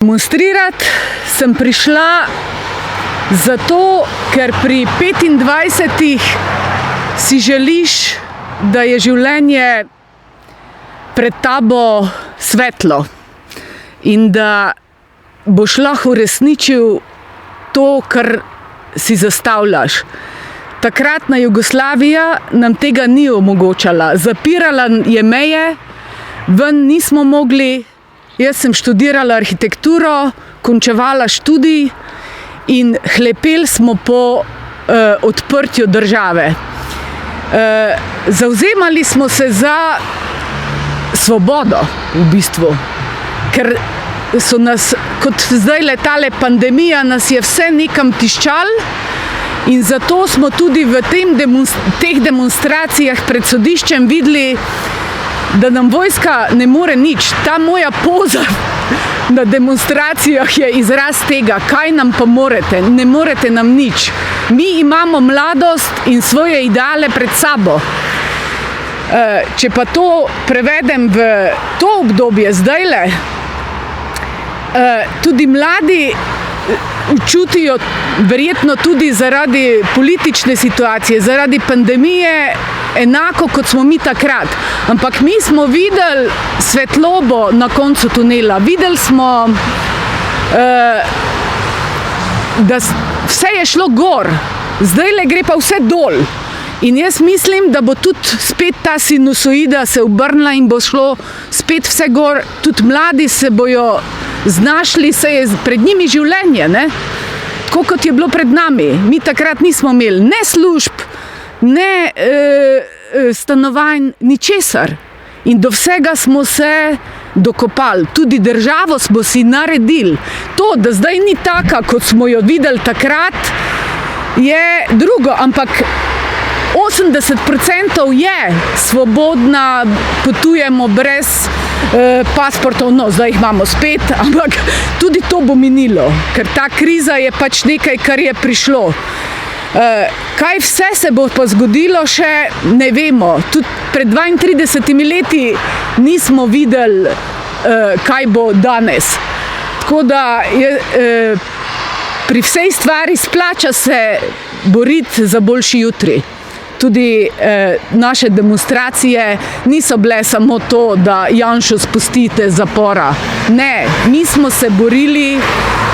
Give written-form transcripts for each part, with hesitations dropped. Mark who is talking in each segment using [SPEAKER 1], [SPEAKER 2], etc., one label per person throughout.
[SPEAKER 1] Demonstrirati sem prišla zato, ker pri 25 si želiš, da je življenje pred tabo svetlo in da boš lahko uresničil to, kar si zastavljaš. Takratna Jugoslavija nam tega ni omogočala. Zapirala je meje, ven nismo mogli. Jaz sem študirala arhitekturo, končevala študij in hlepeli smo po odprtju države. Zavzemali smo se za svobodo v bistvu, ker so nas, kot zdaj tale pandemija, nas je vse nekam tiščal in zato smo tudi v teh demonstracijah pred sodiščem videli, da nam vojska ne more nič. Ta moja poza na demonstracijah je izraz tega, kaj nam pa morete. Ne morete nam nič. Mi imamo mladost in svoje ideale pred sabo. Če pa to prevedem v to obdobje zdajle, tudi mladi čutijo, verjetno tudi zaradi politične situacije, zaradi pandemije, enako kot smo mi takrat. Ampak mi smo videli svetlobo na koncu tunela. Videli smo, da vse je šlo gor. Zdajle gre pa vse dol. In jaz mislim, da bo tudi spet ta sinusoida se obrnila in bo šlo spet vse gor. Tudi mladi se bojo znašli, se je pred njimi življenje, ne? Tako kot je bilo pred nami. Mi takrat nismo imeli ne služb, ne stanovanj, ničesar. In do vsega smo se dokopali. Tudi državo smo si naredili. To, da zdaj ni taka, kot smo jo videli takrat, je drugo, ampak 80% je svobodna, potujemo brez pasportov, no, zdaj jih imamo spet, ampak tudi to bo minilo, ker ta kriza je pač nekaj, kar je prišlo. Kaj vse se bo pa zgodilo še, ne vemo. Tudi pred 32 leti nismo videli, kaj bo danes. Tako da pri vsej stvari splača se boriti za boljši jutri. Tudi naše demonstracije niso bile samo to, da Janšo spustite z zapora. Ne, mi smo se borili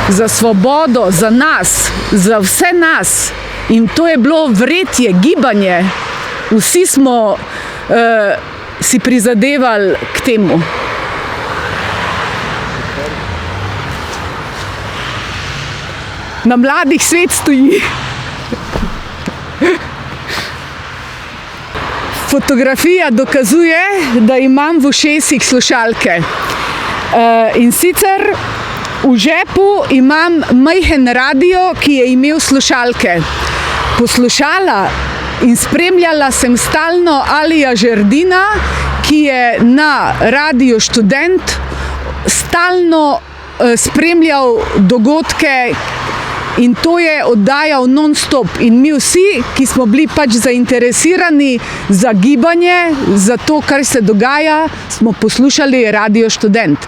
[SPEAKER 1] za svobodo, za nas, za vse nas. In to je bilo vretje, gibanje. Vsi smo si prizadevali k temu. Na mladih svet stoji. Fotografija dokazuje, da imam v ušesih slušalke. In sicer v žepu imam majhen radio, ki je imel slušalke. Poslušala in spremljala sem stalno Alija Žerdina, ki je na Radiu Študent stalno spremljal dogodke in to je oddajal non-stop. In mi vsi, ki smo bili pač zainteresirani za gibanje, za to, kar se dogaja, smo poslušali Radio Študent.